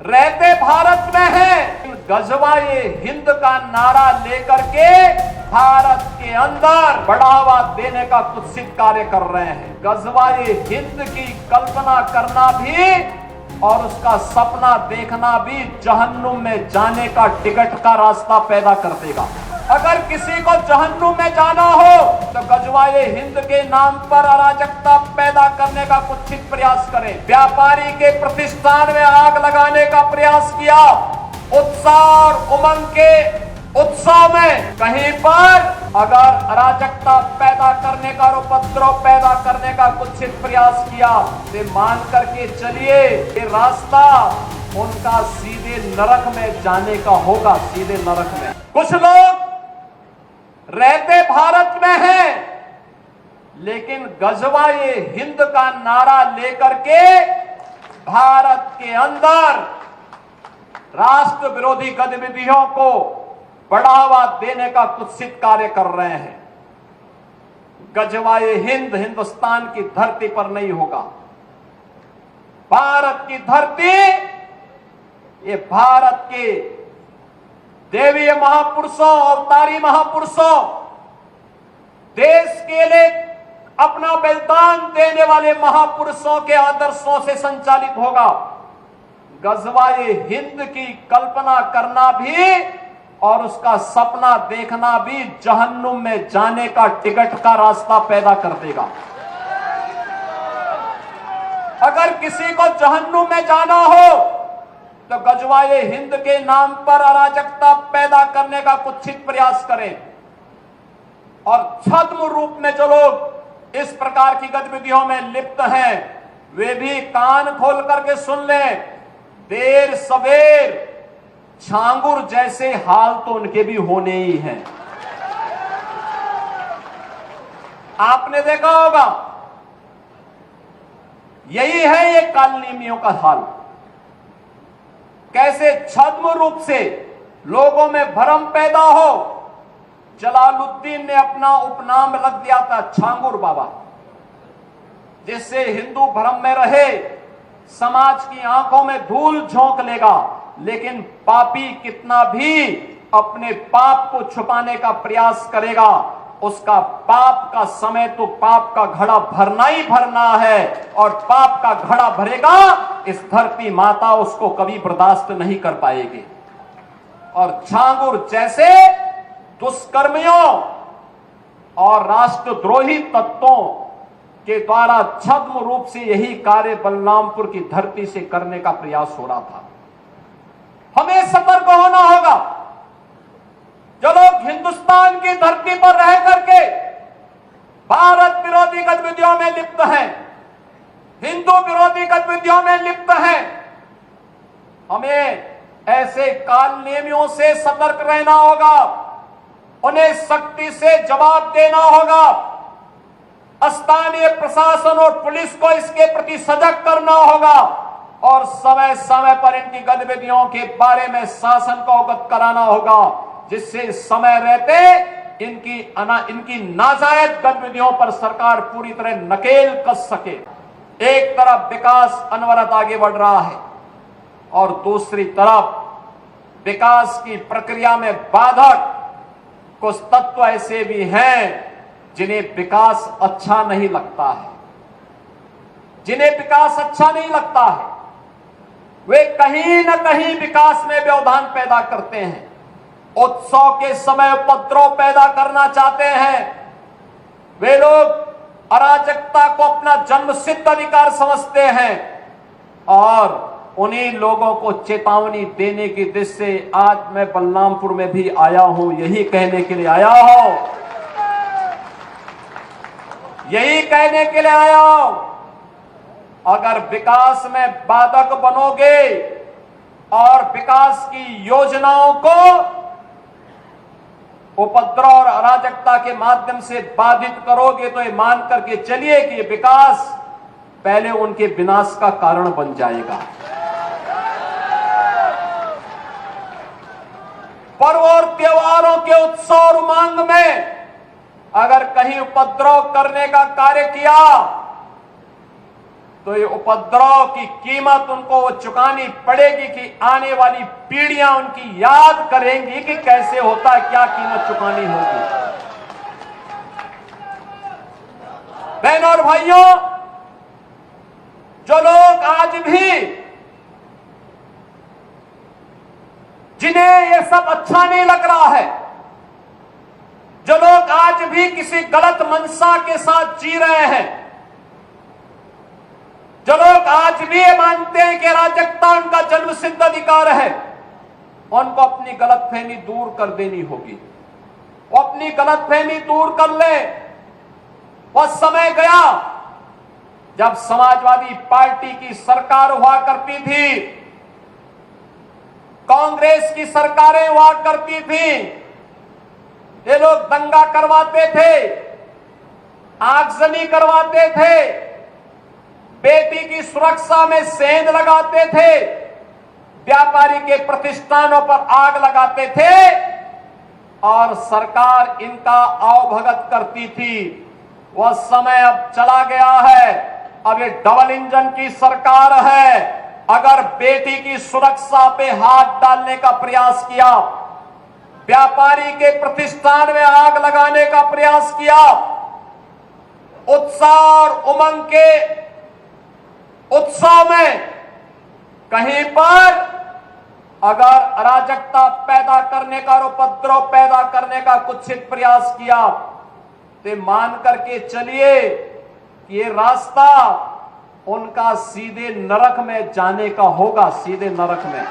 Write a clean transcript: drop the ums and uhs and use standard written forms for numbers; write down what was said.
रहते भारत में हैं, गजवाए हिंद का नारा लेकर के भारत के अंदर बढ़ावा देने का कुत्सित कार्य कर रहे हैं। गजवाए हिंद की कल्पना करना भी और उसका सपना देखना भी जहन्नुम में जाने का टिकट का रास्ता पैदा कर देगा। अगर किसी को जहन्नुम में जाना हो तो गजवाए हिंद के नाम पर अराजकता पैदा करने का कुत्सित प्रयास करें। व्यापारी के प्रतिष्ठान में आग लगाने का प्रयास किया। उत्साह और उमंग के उत्सव में कहीं पर अगर अराजकता पैदा करने का और उपद्रव पैदा करने का कुत्सित प्रयास किया तो मान करके चलिए ये रास्ता उनका सीधे नरक में जाने का होगा, सीधे नरक में। कुछ लोग रहते भारत में हैं, लेकिन गजवाए हिंद का नारा लेकर के भारत के अंदर राष्ट्र विरोधी गतिविधियों को बढ़ावा देने का कुत्सित कार्य कर रहे हैं। गजवाए हिंद हिंदुस्तान की धरती पर नहीं होगा। भारत की धरती ये भारत के देवीय महापुरुषों, अवतारी महापुरुषों, देश के लिए अपना बलिदान देने वाले महापुरुषों के आदर्शों से संचालित होगा। गजवाए हिंद की कल्पना करना भी और उसका सपना देखना भी जहन्नुम में जाने का टिकट का रास्ता पैदा कर देगा। अगर किसी को जहन्नुम में जाना हो तो गजवाए हिंद के नाम पर अराजकता पैदा करने का कुत्सित प्रयास करें। और छद्म रूप में जो लोग इस प्रकार की गतिविधियों में लिप्त हैं वे भी कान खोल करके सुन लें। देर सवेर छांगुर जैसे हाल तो उनके भी होने ही हैं। आपने देखा होगा यही है ये कालनेमियों का हाल। कैसे छद्म रूप से लोगों में भ्रम पैदा हो। जलालुद्दीन ने अपना उपनाम रख दिया था छांगुर बाबा, जिससे हिंदू भ्रम में रहे, समाज की आंखों में धूल झोंक लेगा, लेकिन पापी कितना भी अपने पाप को छुपाने का प्रयास करेगा, उसका पाप का समय तो पाप का घड़ा भरना ही भरना है, और पाप का घड़ा भरेगा इस धरती माता उसको कभी बर्दाश्त नहीं कर पाएगी। और छांगुर जैसे दुष्कर्मियों और राष्ट्रद्रोही तत्वों के द्वारा छद्म रूप से यही कार्य बलरामपुर की धरती से करने का प्रयास हो रहा था। हमें सतर्क होना होगा। जो लोग हिंदुस्तान की धरती पर रह करके भारत विरोधी गतिविधियों में लिप्त हैं, हिंदू विरोधी गतिविधियों में लिप्त हैं, हमें ऐसे कालनेमियों से सतर्क रहना होगा। उन्हें सख्ती से जवाब देना होगा। स्थानीय प्रशासन और पुलिस को इसके प्रति सजग करना होगा और समय समय पर इनकी गतिविधियों के बारे में शासन को अवगत कराना होगा, जिससे समय रहते इनकी नाजायज गतिविधियों पर सरकार पूरी तरह नकेल कस सके। एक तरफ विकास अनवरत आगे बढ़ रहा है और दूसरी तरफ विकास की प्रक्रिया में बाधक कुछ तत्व ऐसे भी हैं जिन्हें विकास अच्छा नहीं लगता है। जिन्हें विकास अच्छा नहीं लगता है वे कहीं न कहीं विकास में व्यवधान पैदा करते हैं। उत्सव के समय उपद्रव पैदा करना चाहते हैं। वे लोग अराजकता को अपना जन्मसिद्ध अधिकार समझते हैं और उन्हीं लोगों को चेतावनी देने की दृष्टि से आज मैं बलरामपुर में भी आया हूं। यही कहने के लिए आया हूं, यही कहने के लिए आया हूं। अगर विकास में बाधक बनोगे और विकास की योजनाओं को उपद्रव और अराजकता के माध्यम से बाधित करोगे तो ये मान करके चलिए कि ये विकास पहले उनके विनाश का कारण बन जाएगा। पर्व और त्योहारों के उत्सव और उमंग में अगर कहीं उपद्रव करने का कार्य किया तो ये उपद्रव की कीमत उनको वो चुकानी पड़ेगी कि आने वाली पीढ़ियां उनकी याद करेंगी कि कैसे होता है, क्या कीमत चुकानी होगी। बहनों और भाइयों, जो लोग आज भी, जिन्हें ये सब अच्छा नहीं लग रहा है, जो लोग आज भी किसी गलत मंशा के साथ जी रहे हैं, जो लोग आज भी ये मानते हैं कि अराजकता उनका जन्मसिद्ध अधिकार है, उनको अपनी गलतफहमी दूर कर देनी होगी। वो अपनी गलतफहमी दूर कर ले। वह समय गया जब समाजवादी पार्टी की सरकार हुआ करती थी, कांग्रेस की सरकारें हुआ करती थी, ये लोग दंगा करवाते थे, आगजनी करवाते थे, बेटी की सुरक्षा में सेंध लगाते थे, व्यापारी के प्रतिष्ठानों पर आग लगाते थे और सरकार इनका आवभगत करती थी। वह समय अब चला गया है। अब ये डबल इंजन की सरकार है। अगर बेटी की सुरक्षा पे हाथ डालने का प्रयास किया, व्यापारी के प्रतिष्ठान में आग लगाने का प्रयास किया, उत्साह और उमंग के उत्सव में कहीं पर अगर अराजकता पैदा करने का और उपद्रव पैदा करने का कुत्सित प्रयास किया, तो मान करके चलिए कि ये रास्ता उनका सीधे नरक में जाने का होगा, सीधे नरक में।